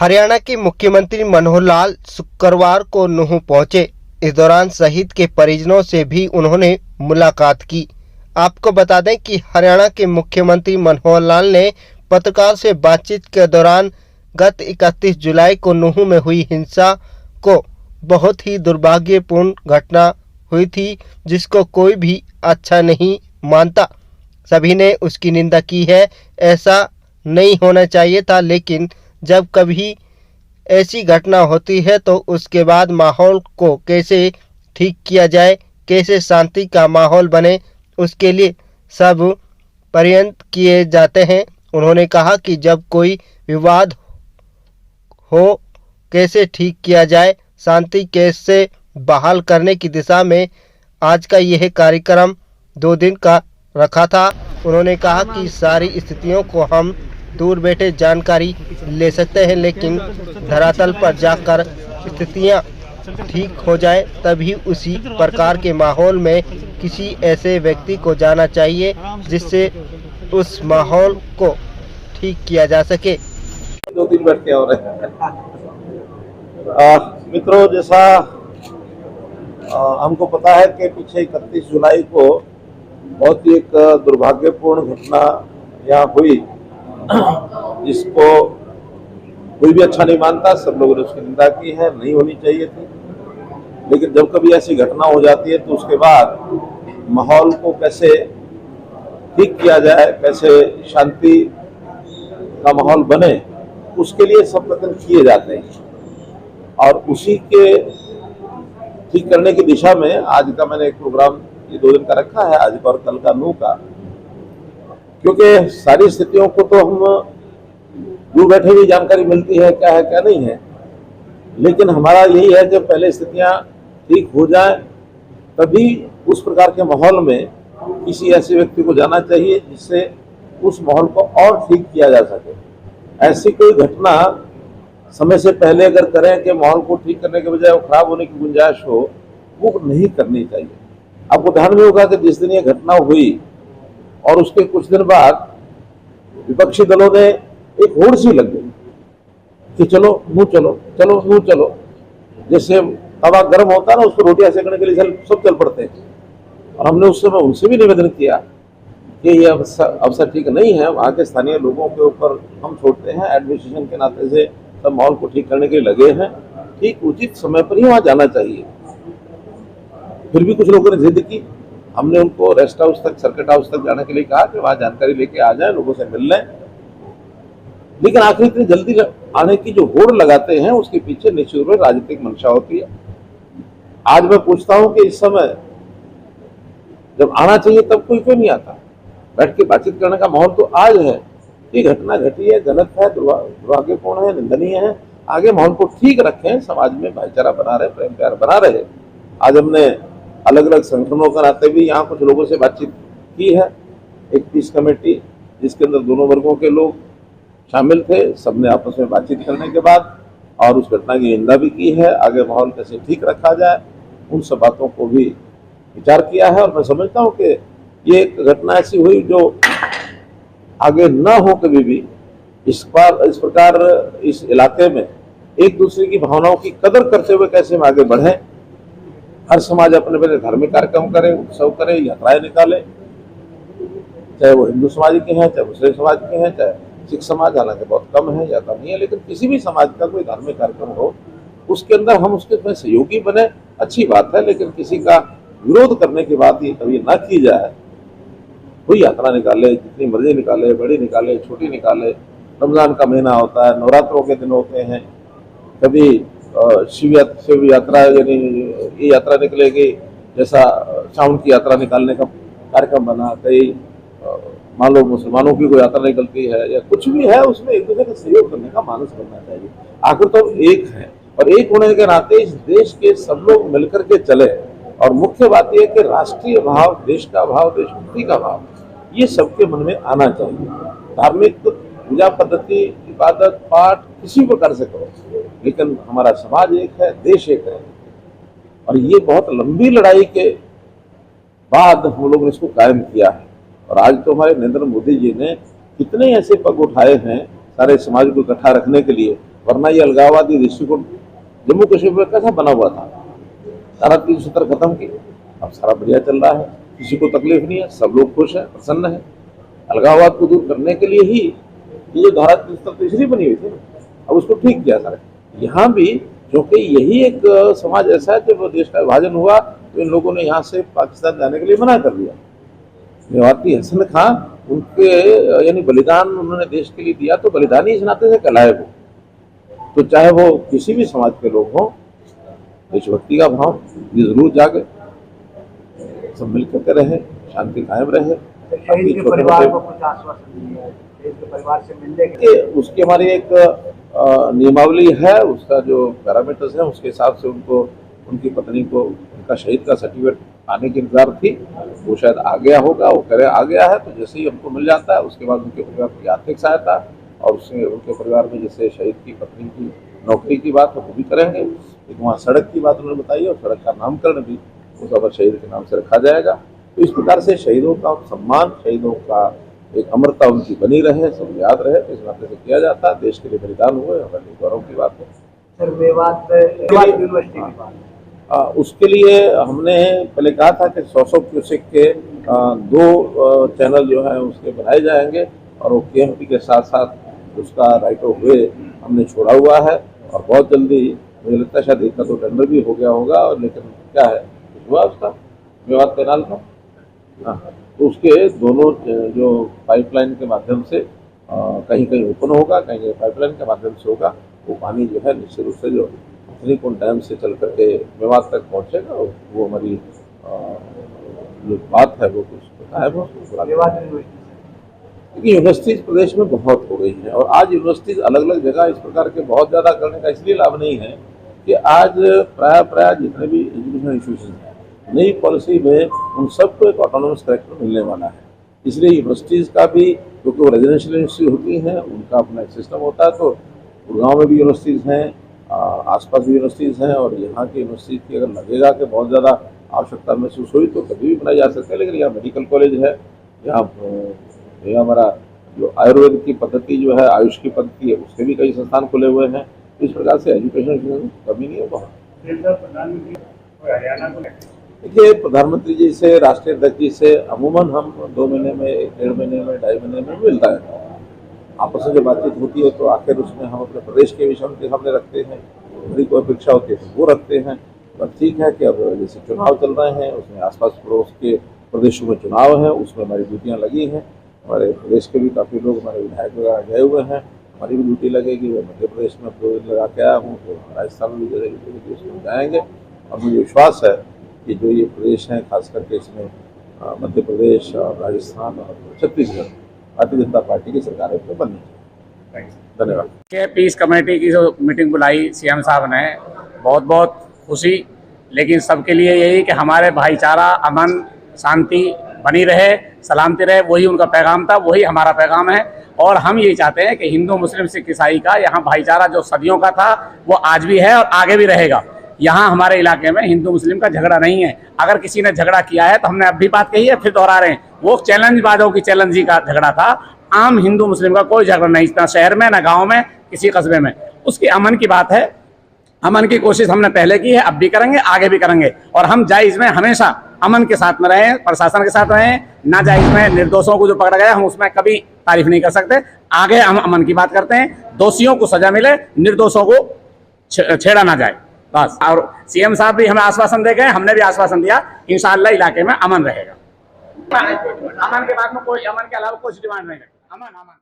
हरियाणा के मुख्यमंत्री मनोहर लाल शुक्रवार को नूंह पहुंचे। इस दौरान शहीद के परिजनों से भी उन्होंने मुलाकात की। आपको बता दें कि हरियाणा के मुख्यमंत्री मनोहर लाल ने पत्रकार से बातचीत के दौरान गत 31 जुलाई को नूंह में हुई हिंसा को बहुत ही दुर्भाग्यपूर्ण घटना हुई थी, जिसको कोई भी अच्छा नहीं मानता। सभी ने उसकी निंदा की है। ऐसा नहीं होना चाहिए था, लेकिन जब कभी ऐसी घटना होती है तो उसके बाद माहौल को कैसे ठीक किया जाए, कैसे शांति का माहौल बने, उसके लिए सब प्रयत्न किए जाते हैं। उन्होंने कहा कि जब कोई विवाद हो कैसे ठीक किया जाए, शांति कैसे बहाल करने की दिशा में आज का यह कार्यक्रम 2 दिन का रखा था। उन्होंने कहा कि सारी स्थितियों को हम दूर बैठे जानकारी ले सकते हैं, लेकिन धरातल पर जाकर स्थितियां ठीक हो जाए तभी उसी प्रकार के माहौल में किसी ऐसे व्यक्ति को जाना चाहिए जिससे उस माहौल को ठीक किया जा सके। 2 दिन बैठ के और मित्रों, जैसा हमको पता है कि पीछे 31 जुलाई को बहुत ही एक दुर्भाग्यपूर्ण घटना यहाँ हुई, जिसको कोई भी अच्छा नहीं मानता। सब लोगों ने उसकी निंदा की है, नहीं होनी चाहिए थी। लेकिन जब कभी ऐसी घटना हो जाती है तो उसके बाद माहौल को कैसे ठीक किया जाए, कैसे शांति का माहौल बने, उसके लिए सब प्रयत्न किए जाते हैं। और उसी के ठीक करने की दिशा में आज का मैंने एक प्रोग्राम ये 2 दिन का रखा है, आज और कल का नूंह का, क्योंकि सारी स्थितियों को तो हम दूर बैठे भी जानकारी मिलती है क्या है क्या नहीं है, लेकिन हमारा यही है कि पहले स्थितियां ठीक हो जाए तभी उस प्रकार के माहौल में किसी ऐसे व्यक्ति को जाना चाहिए जिससे उस माहौल को और ठीक किया जा सके। ऐसी कोई घटना समय से पहले अगर करें कि माहौल को ठीक करने के बजाय वो खराब होने की गुंजाइश हो, वो नहीं करनी चाहिए। आपको ध्यान में होगा कि जिस दिन ये घटना हुई और उसके कुछ दिन बाद विपक्षी दलों ने एक होड़ सी लग गई कि चलो नूंह चलो, चलो नूंह चलो। जैसे तवा गर्म होता है ना, उसको रोटियां सेकने के लिए सब चल पड़ते हैं। और हमने उस समय उनसे भी निवेदन किया कि ये अवसर ठीक नहीं है। वहाँ के स्थानीय लोगों के ऊपर हम छोड़ते हैं, एडमिनिस्ट्रेशन के नाते से सब माहौल को ठीक करने के लिए लगे हैं। ठीक उचित समय पर ही वहाँ जाना चाहिए। फिर भी कुछ लोगों ने जिद की। हमने उनको रेस्ट हाउस तक, सर्किट हाउस तक जाने के लिए कहा कि वहाँ जानकारी लेके आ जाए, लोगों से मिल लें। लेकिन आखिर इतनी जल्दी आने की जो होड़ लगाते हैं, उसके पीछे निश्चित रूप से राजनीतिक मंशा होती है। आज मैं पूछता हूं कि इस समय जब आना चाहिए तब कोई क्यों नहीं आता? बैठ के बातचीत करने का माहौल तो आज है। ये घटना घटी है, गलत है, दुर्भाग्यपूर्ण है, निंदनीय है। आगे माहौल को ठीक रखें, समाज में भाईचारा बना रहे, प्रेम प्यार बना रहे। आज हमने अलग अलग संगठनों के नाते भी यहाँ कुछ लोगों से बातचीत की है। एक पीस कमेटी जिसके अंदर दोनों वर्गों के लोग शामिल थे, सबने आपस में बातचीत करने के बाद और उस घटना की निंदा भी की है। आगे माहौल कैसे ठीक रखा जाए, उन सब बातों को भी विचार किया है। और मैं समझता हूँ कि ये एक घटना ऐसी हुई जो आगे न हो कभी भी। इस प्रकार इस इलाके में एक दूसरे की भावनाओं की कदर करते हुए कैसे हम आगे बढ़ें। हर समाज अपने अपने धार्मिक कार्यक्रम करे, उत्सव करे, यात्राएं निकाले, चाहे वो हिंदू समाज के हैं, चाहे मुस्लिम समाज के हैं, चाहे सिख समाज, हालांकि बहुत कम है या कम नहीं है, लेकिन किसी भी समाज का कोई धार्मिक कार्यक्रम हो, उसके अंदर हम उसके सहयोगी बने, अच्छी बात है। लेकिन किसी का विरोध करने की बात ये कभी ना की जाए। कोई यात्रा निकाले, जितनी मर्जी निकाले, बड़ी निकाले, छोटी निकाले। रमजान का महीना होता है, नवरात्रों के दिन होते हैं, कभी शिव यात्रा, यानी ये यात्रा निकलेगी, जैसा साउंड की यात्रा निकालने का कार्यक्रम बना। कई मान लो मुसलमानों की कोई यात्रा निकलती है या कुछ भी है, उसमें एक दूसरे का सहयोग करने का मानस बनना चाहिए। आखिर तो एक है, और एक होने के नाते इस देश के सब लोग मिलकर के चले। और मुख्य बात यह कि राष्ट्रीय भाव, देश का भाव, देशभक्ति का भाव, ये सबके मन में आना चाहिए। धार्मिक पूजा पद्धति, इबादत, पाठ किसी प्रकार से करो, लेकिन हमारा समाज एक है, देश एक है। और ये बहुत लंबी लड़ाई के बाद हम लोगों ने इसको कायम किया है। और आज तो हमारे नरेंद्र मोदी जी ने कितने ऐसे पग उठाए हैं सारे समाज को इकट्ठा रखने के लिए, वरना ये अलगाववादी दृष्टिकोण जम्मू कश्मीर में कैसा बना हुआ था। धारा 370 खत्म की, अब सारा बढ़िया चल रहा है, किसी को तकलीफ नहीं है, सब लोग खुश हैं, प्रसन्न है। अलगाववाद को दूर करने के लिए ही ये जो धारा 370 इसलिए बनी हुई थी ना, अब उसको ठीक किया सारे। यहाँ भी क्योंकि यही एक समाज ऐसा है, जब देश का विभाजन हुआ तो इन लोगों ने यहाँ से पाकिस्तान जाने के लिए मना कर दिया। मेवाती हसन खां, उनके यानी बलिदान उन्होंने देश के लिए दिया, तो बलिदानी इस नाते से कहलाए वो। तो चाहे वो किसी भी समाज के लोग हों, देशभक्ति का भाव ये जरूर जागे, सब मिलकर के रहे, शांति कायम रहे। शहीद के परिवार को कुछ आश्वासन दिया है, शहीद के परिवार से मिलने के उसकी हमारी एक नियमावली है, उसका जो पैरामीटर्स है उसके हिसाब से उनको, उनकी पत्नी को उनका शहीद का सर्टिफिकेट आने की इंतजार थी, वो शायद आ गया होगा, वो कह रहे आ गया है। तो जैसे ही हमको मिल जाता है उसके बाद उनके परिवार की आर्थिक सहायता और उससे उनके परिवार में जैसे शहीद की पत्नी की नौकरी की बात है वो भी करेंगे। एक वहाँ सड़क की बात उन्होंने बताई और सड़क का नामकरण भी उस अमर शहीद के नाम से रखा जाएगा। तो इस प्रकार से शहीदों का सम्मान, शहीदों का एक अमरता उनकी बनी रहे, सब याद रहे, तो इस नाते से किया जाता है। देश के लिए बलिदान हुए, हमारे गौरव की बात है। सर मेवात यूनिवर्सिटी की बात, उसके लिए हमने पहले कहा था कि 100 क्यूसेक के 2 चैनल जो है उसके बनाए जाएंगे और वो KMP के साथ साथ उसका राइट ऑफ वे हमने छोड़ा हुआ है और बहुत जल्दी मुझे लगता है शायद इसका तो टेंडर भी हो गया होगा। और लेकिन क्या है हुआ उसका मेवात कैनाल का, हाँ, तो उसके दोनों जो पाइपलाइन के माध्यम से कहीं कहीं ओपन होगा, कहीं कहीं पाइपलाइन के माध्यम से होगा। वो पानी जो है निश्चित रूप से जो हथनीकुंड डैम से चल करके मेवात तक पहुंचेगा। वो हमारी जो बात है वो कुछ पता है वो मेवात यूनिवर्सिटी। क्योंकि यूनिवर्सिटीज प्रदेश में बहुत हो गई हैं और आज यूनिवर्सिटीज अलग अलग जगह इस प्रकार के बहुत ज़्यादा करने का इसलिए लाभ नहीं है कि आज प्राय जितने भी एजुकेशन इंस्टीट्यूशन हैं, नई पॉलिसी में उन सबको एक ऑटोनोमस कैरेक्टर मिलने वाला है। इसलिए यूनिवर्सिटीज़ का भी, क्योंकि वो रेजिडेंशियल यूनिवर्सिटी होती हैं, उनका अपना एक सिस्टम होता है। तो गुड़गांव में भी यूनिवर्सिटीज़ हैं, आसपास भी यूनिवर्सिटीज़ हैं और यहाँ की यूनिवर्सिटी की अगर लगेगा कि बहुत ज़्यादा आवश्यकता महसूस हुई तो कभी भी बनाई जा सकती है। लेकिन यहाँ मेडिकल कॉलेज है, यहाँ हमारा जो आयुर्वेद की पद्धति जो है, आयुष की पद्धति है, उसके भी कई संस्थान खुले हुए हैं। इस प्रकार से एजुकेशन की कमी नहीं है बहुत। देखिए, प्रधानमंत्री जी से, राष्ट्रीय अध्यक्ष जी से अमूमन हम 2 महीने में, 1.5 महीने में, 2.5 महीने में मिलता है। आपस में जब बातचीत होती है तो आखिर उसमें हम अपने प्रदेश के विषय उनके सामने रखते हैं, मेरी कोई अपेक्षा होती है तो वो रखते हैं। पर ठीक है कि अब जैसे चुनाव चल रहे हैं, उसमें आसपास पड़ोस के प्रदेशों में चुनाव है, उसमें हमारी ड्यूटियाँ लगी हैं। हमारे प्रदेश के भी काफ़ी लोग, हमारे विधायक वगैरह गए हुए हैं, हमारी भी ड्यूटी लगेगी। मैं मध्य प्रदेश में 2 दिन लगा के आया हूँ, तो राजस्थान में भी जगह उसमें जाएंगे। और मुझे विश्वास है कि जो ये प्रदेश हैं, खास करके इसमें मध्य प्रदेश और राजस्थान और छत्तीसगढ़, भारतीय जनता पार्टी की सरकारें तो बननी चाहिए। धन्यवाद। के पीस कमेटी की जो मीटिंग बुलाई CM साहब ने, बहुत बहुत खुशी, लेकिन सबके लिए यही कि हमारे भाईचारा, अमन, शांति बनी रहे, सलामती रहे, वही उनका पैगाम था, वही हमारा पैगाम है। और हम यही चाहते हैं कि हिंदू, मुस्लिम, सिख, ईसाई का यहाँ भाईचारा जो सदियों का था वो आज भी है और आगे भी रहेगा। यहाँ हमारे इलाके में हिंदू मुस्लिम का झगड़ा नहीं है। अगर किसी ने झगड़ा किया है तो हमने अब भी बात कही है, फिर दोहरा रहे हैं, वो चैलेंजबाजों की चैलेंजी का झगड़ा था। आम हिंदू मुस्लिम का कोई झगड़ा नहीं, ना शहर में, ना गाँव में, किसी कस्बे में। उसकी अमन की बात है, अमन की कोशिश हमने पहले की है, अब भी करेंगे, आगे भी करेंगे। और हम जायज़ में हमेशा अमन के साथ में रहें, प्रशासन के साथ रहें। नाजायज़ में निर्दोषों को जो पकड़ा गया, हम उसमें कभी तारीफ नहीं कर सकते। आगे हम अमन की बात करते हैं, दोषियों को सजा मिले, निर्दोषों को छेड़ा ना जाए, बस। और CM साहब भी हमें आश्वासन दे गए, हमने भी आश्वासन दिया, इंशाअल्लाह इलाके में अमन रहेगा। अमन के बाद में कोई, अमन के अलावा कुछ डिमांड नहीं है। अमन।